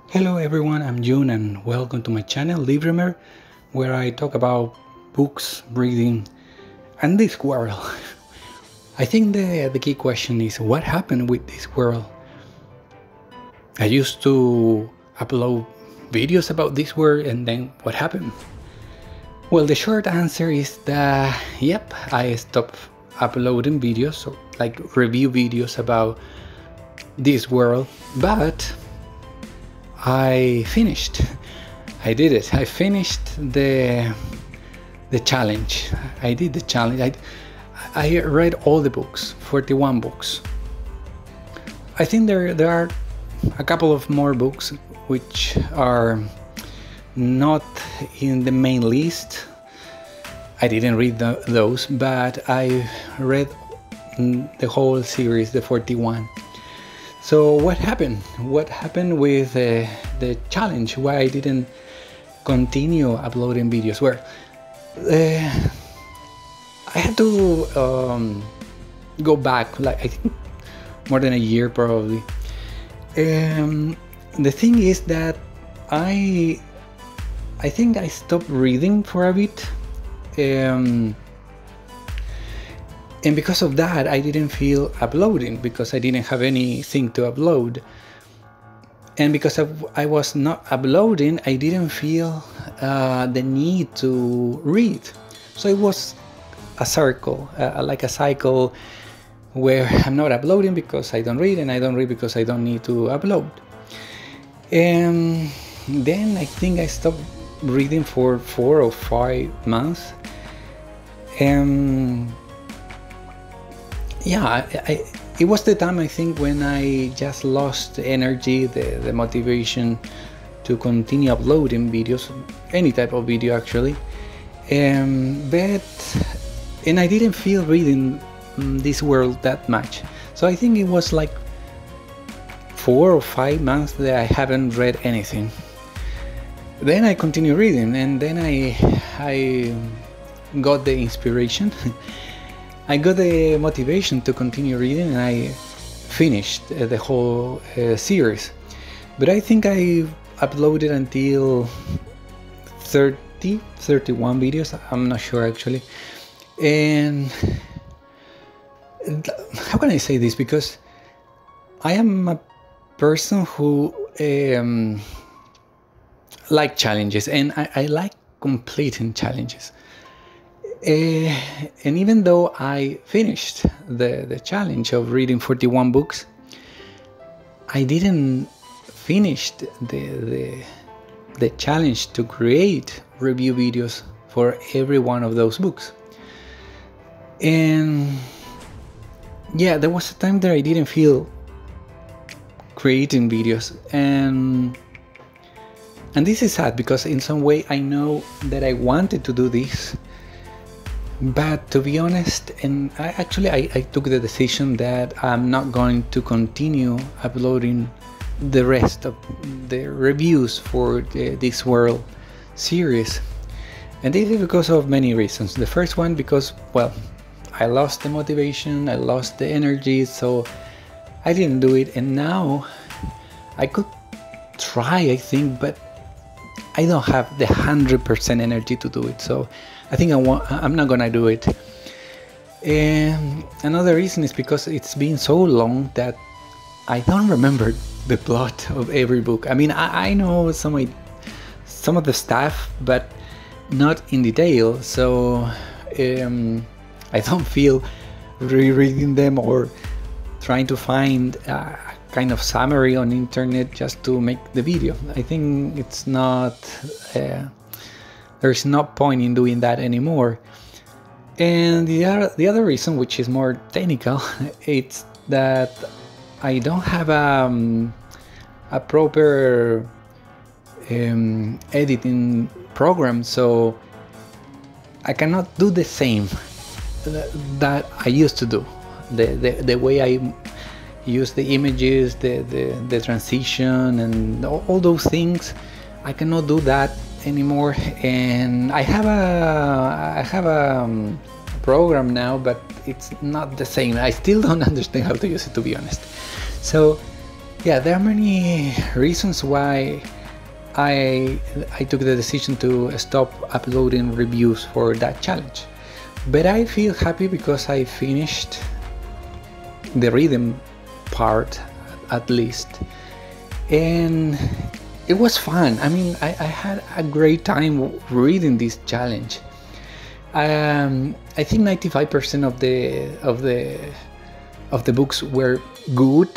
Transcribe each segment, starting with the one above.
Hello everyone, I'm June and welcome to my channel Libremer, where I talk about books, reading, and this world. I think the key question is what happened with this world? I used to upload videos about this world, and then what happened? Well, the short answer is that, yep, I stopped uploading videos, so like review videos about this world, but I finished. I did it. I finished the challenge. I did the challenge. I read all the books, 41 books. I think there are a couple of more books which are not in the main list. I didn't read those, but I read the whole series, the 41. So what happened? What happened with the challenge? Why I didn't continue uploading videos? Well, I had to go back, like I think more than a year probably. The thing is that I think I stopped reading for a bit. And because of that, I didn't feel uploading, because I didn't have anything to upload. And because I was not uploading, I didn't feel the need to read. So it was a circle, like a cycle where I'm not uploading because I don't read, and I don't read because I don't need to upload. And then I think I stopped reading for 4 or 5 months. And yeah, it was the time, I think, when I just lost the energy, the motivation to continue uploading videos, any type of video actually. And I didn't feel reading this world that much. So I think it was like 4 or 5 months that I haven't read anything. Then I continued reading, and then I got the inspiration. I got the motivation to continue reading, and I finished the whole series. But I think I uploaded until 31 videos, I'm not sure actually. And how can I say this? Because I am a person who like challenges, and I like completing challenges. And even though I finished the challenge of reading 41 books, I didn't finish the challenge to create review videos for every one of those books. And yeah, there was a time that I didn't feel creating videos, and this is sad, because in some way I know that I wanted to do this. But to be honest, and I took the decision that I'm not going to continue uploading the rest of the reviews for this world series. And this is because of many reasons. The first one, because, well, I lost the motivation, I lost the energy, so I didn't do it. And now I could try, I think, but I don't have the 100% energy to do it. So I think I'm not gonna do it. And another reason is because it's been so long that I don't remember the plot of every book. I mean, I know some of the stuff, but not in detail. So I don't feel rereading them or trying to find a kind of summary on internet just to make the video. I think it's not. There's no point in doing that anymore. And the other reason, which is more technical, it's that I don't have a proper editing program, so I cannot do the same that I used to do. The way I use the images, the transition, and all those things, I cannot do that anymore. And I have a program now, but it's not the same. I still don't understand how to use it, to be honest. So yeah, there are many reasons why I took the decision to stop uploading reviews for that challenge. But I feel happy because I finished the reading part at least, and it was fun. I mean, I had a great time reading this challenge. I think 95% of the books were good.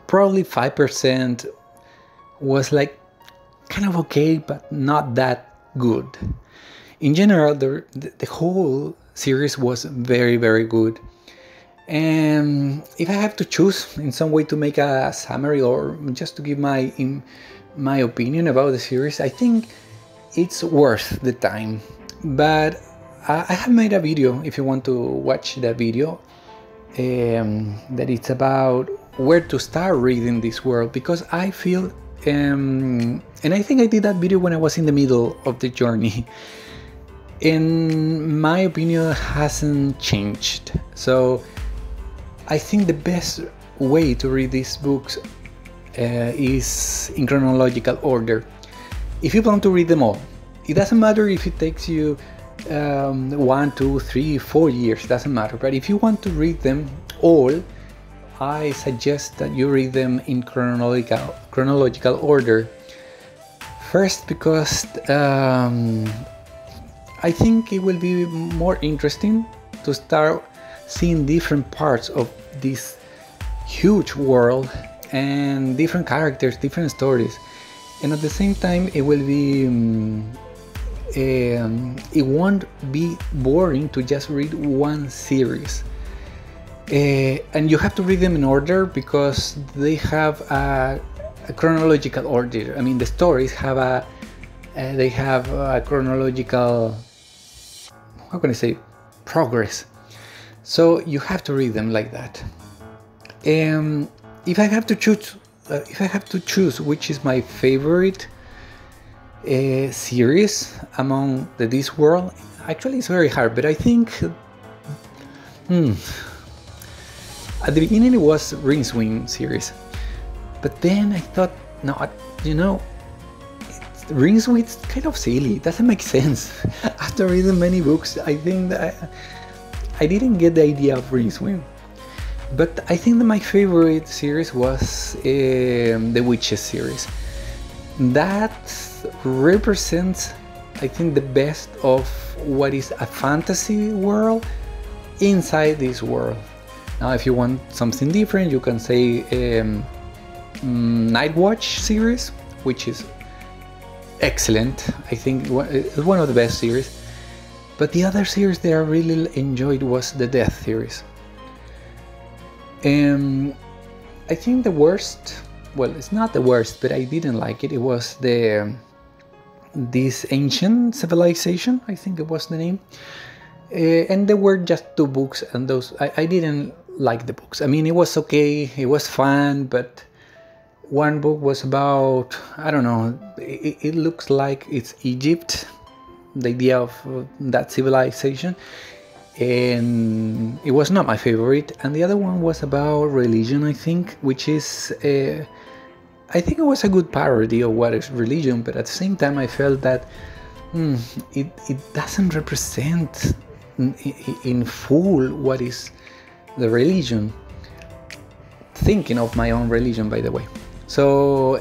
Probably 5% was like kind of okay, but not that good. In general, the whole series was very, very good. And if I have to choose in some way to make a summary or just to give my opinion about the series, I think it's worth the time. But I have made a video, if you want to watch that video, that it's about where to start reading this world, because I feel, and I think I did that video when I was in the middle of the journey, and my opinion hasn't changed. So I think the best way to read these books is in chronological order. If you want to read them all, it doesn't matter if it takes you 1, 2, 3, 4 years, doesn't matter. But if you want to read them all, I suggest that you read them in chronological order. First, because I think it will be more interesting to start seeing different parts of this huge world and different characters, different stories, and at the same time it will be it won't be boring to just read one series. And you have to read them in order because they have a chronological order. I mean, the stories have they have a chronological, how can I say, progress. So you have to read them like that. If I have to choose, which is my favorite series among the Discworld, actually it's very hard. But I think at the beginning it was Rinswing series, but then I thought, no, you know, Rinswing is kind of silly. It doesn't make sense. After reading many books, I think that I didn't get the idea of Rinswing. But I think that my favorite series was the Witches series. That represents, I think, the best of what is a fantasy world inside this world. Now, if you want something different, you can say Nightwatch series, which is excellent. I think it's one of the best series. But the other series that I really enjoyed was the Death series. I think the worst, well, it's not the worst, but I didn't like it. It was this Ancient Civilization, I think it was the name. And there were just 2 books, and those I didn't like the books. I mean, it was okay, it was fun, but one book was about, I don't know, it looks like it's Egypt, the idea of that civilization, and it was not my favorite. And the other one was about religion, I think, which is I think it was a good parody of what is religion, but at the same time I felt that it doesn't represent in full what is the religion. Thinking of my own religion, by the way. So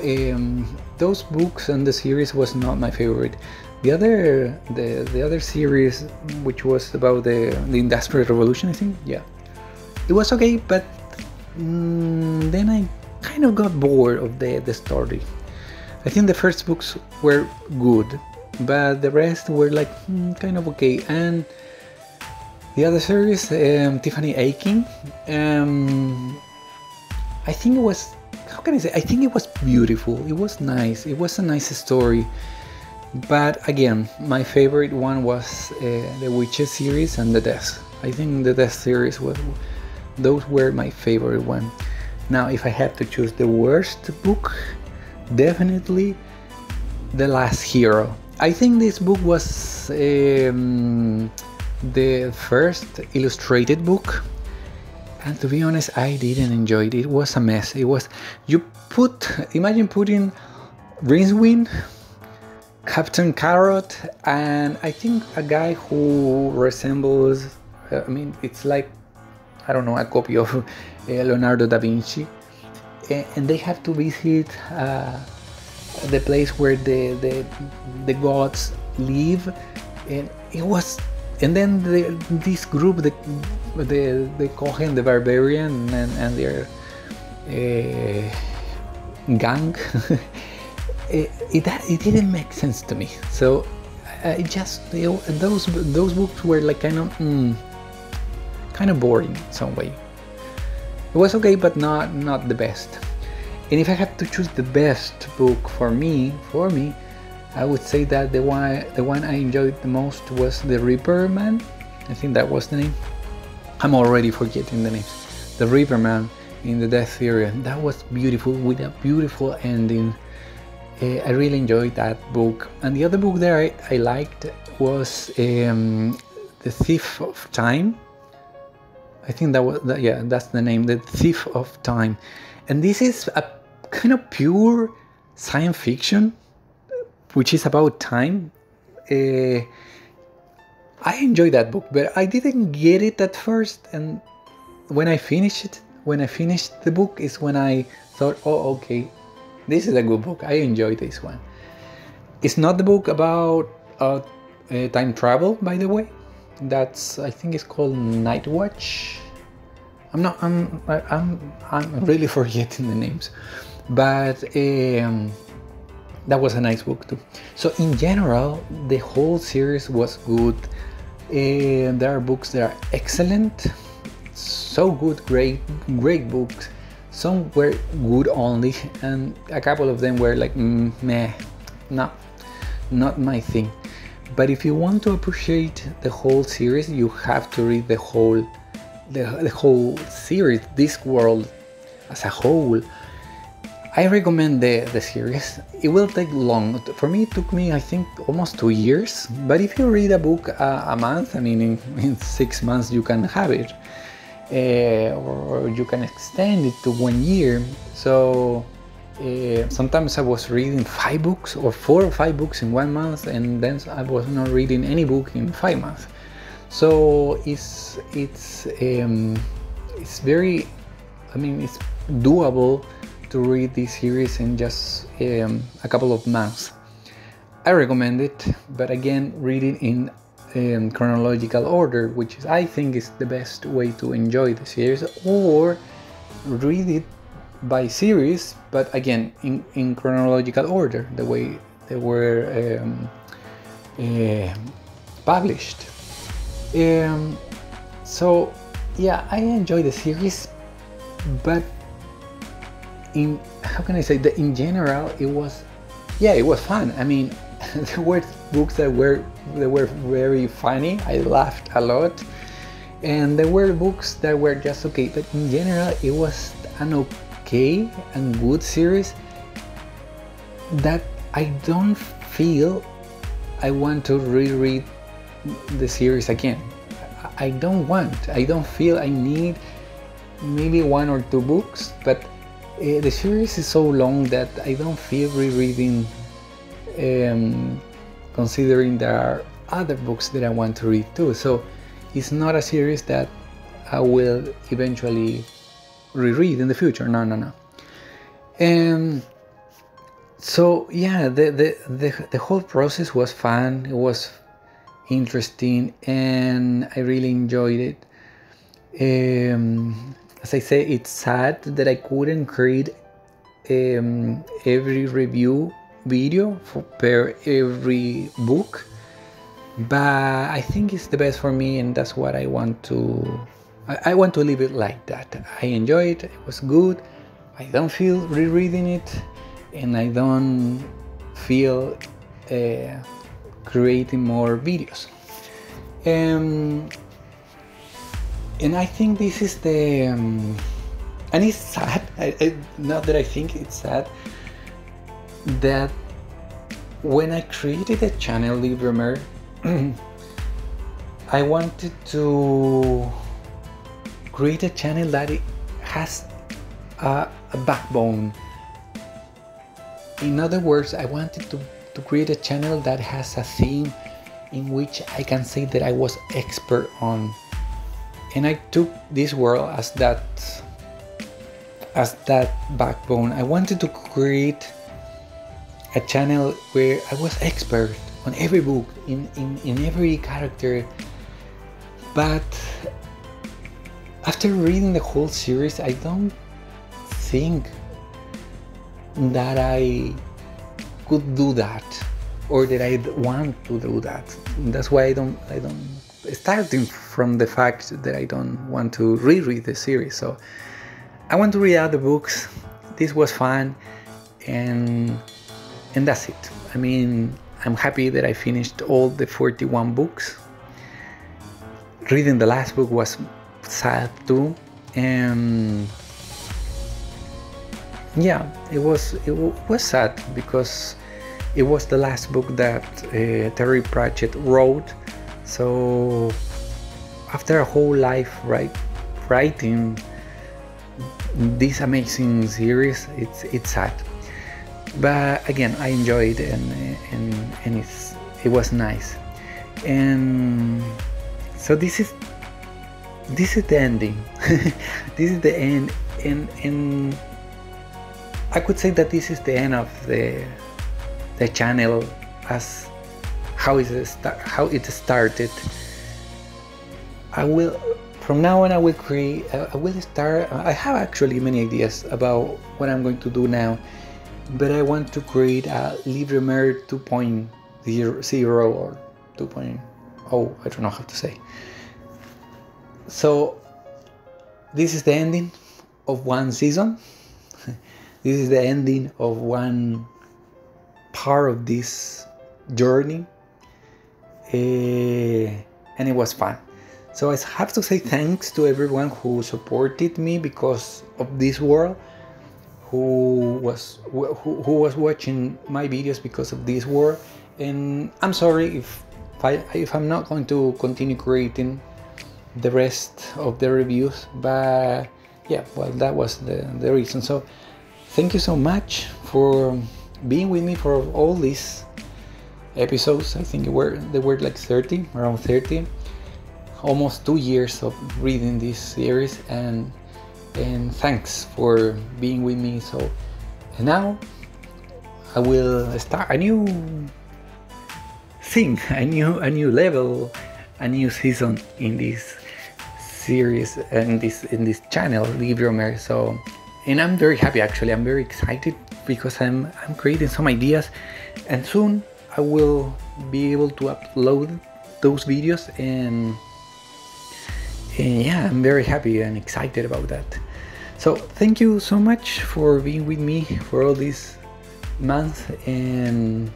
those books and the series was not my favorite. The other series, which was about the Industrial Revolution, I think, yeah, it was okay, but then I kind of got bored of the story. I think the first books were good, but the rest were like kind of okay. And the other series, Tiffany Aching, I think it was, how can I say, I think it was beautiful, it was nice, it was a nice story. But again, my favorite one was the Witches series and the Death. I think the Death series those were my favorite one. Now, if I had to choose the worst book, definitely The Last Hero. I think this book was the first illustrated book, And to be honest, I didn't enjoy it. It was a mess. It was, imagine putting Rincewind, Captain Carrot, and I think a guy who resembles, I mean, it's like, I don't know, a copy of Leonardo da Vinci, and they have to visit the place where the gods live, and it was, and then this group, the Cohen, the Barbarian, and their gang. It didn't make sense to me. So those books were like kind of boring in some way. It was okay, but not the best. And if I had to choose the best book for me, I would say that the one I enjoyed the most was The Reaper Man. I think that was the name. I'm already forgetting the names. The Reaper Man in the Death Theory. That was beautiful, with a beautiful ending. I really enjoyed that book. And the other book that I liked was The Thief of Time. I think that's the name, The Thief of Time. And this is a kind of pure science fiction, which is about time. I enjoyed that book, but I didn't get it at first. And when I finished the book is when I thought, oh, okay, this is a good book. I enjoyed this one. It's not the book about time travel, by the way. I think it's called Night Watch. I'm really forgetting the names, but that was a nice book too. So in general, the whole series was good. There are books that are excellent, so good, great books. Some were good only, and a couple of them were like meh, not my thing. But if you want to appreciate the whole series, you have to read the whole series, Discworld as a whole. I recommend the series. It will take long. For me, it took me, I think, almost 2 years. But if you read a book a month, I mean, in 6 months you can have it. Or you can extend it to 1 year. So sometimes I was reading 5 books or 4 or 5 books in 1 month, and then I was not reading any book in 5 months. So it's very, I mean, it's doable to read this series in just a couple of months. I recommend it, but again, read it in chronological order, which is, I think, is the best way to enjoy the series, or read it by series, but again in chronological order, the way they were published. So yeah, I enjoy the series, but in general, it was fun. I mean, there were books that were very funny. I laughed a lot, and there were books that were just okay. But in general, it was an okay and good series that I don't feel I want to reread the series again. I don't feel I need maybe 1 or 2 books, but the series is so long that I don't feel rereading, considering there are other books that I want to read too. So it's not a series that I will eventually reread in the future. No. So yeah, the whole process was fun. It was interesting, and I really enjoyed it. As I say, it's sad that I couldn't create every review video per every book, but I think it's the best for me, and that's what I want to. I want to leave it like that. I enjoy it. It was good. I don't feel rereading it, and I don't feel creating more videos. And I think this is the and it's sad. Not that I think it's sad, that when I created the channel Libremer, I wanted to create a channel that it has a backbone. In other words, I wanted to create a channel that has a theme in which I can say that I was expert on. And I took this world as that backbone. I wanted to create a channel where I was expert on every book, in every character. But after reading the whole series, I don't think that I could do that, or that I want to do that. That's why I don't starting from the fact that I don't want to reread the series. So I want to read other books. This was fun, and that's it. I mean, I'm happy that I finished all the 41 books. Reading the last book was sad too, and yeah, it was sad because it was the last book that Terry Pratchett wrote. So after a whole life writing this amazing series, it's sad. But again, I enjoyed it, and it was nice. And so this is the ending. This is the end, and I could say that this is the end of the channel as how it started. From now on I will start. I have actually many ideas about what I'm going to do now, but I want to create a Livre-Mer 2.0 or 2.0, I don't know how to say. So this is the ending of one season. This is the ending of one part of this journey, and it was fun. So I have to say thanks to everyone who supported me because of this world, who was watching my videos because of this world. And I'm sorry if I'm not going to continue creating the rest of the reviews, but yeah, well, that was the reason. So thank you so much for being with me for all these episodes. I think they were like 30, around 30, almost 2 years of reading this series, and thanks for being with me. So now I will start a new thing, a new level, a new season in this series and in this channel, Livre-Mer. So, and I'm very happy, actually. I'm very excited because I'm creating some ideas, and soon I will be able to upload those videos, and yeah, I'm very happy and excited about that. So thank you so much for being with me for all these months, and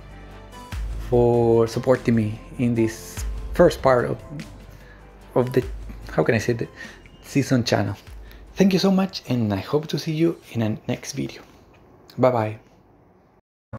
for supporting me in this first part of the, how can I say, the season channel. Thank you so much, and I hope to see you in a next video. Bye bye.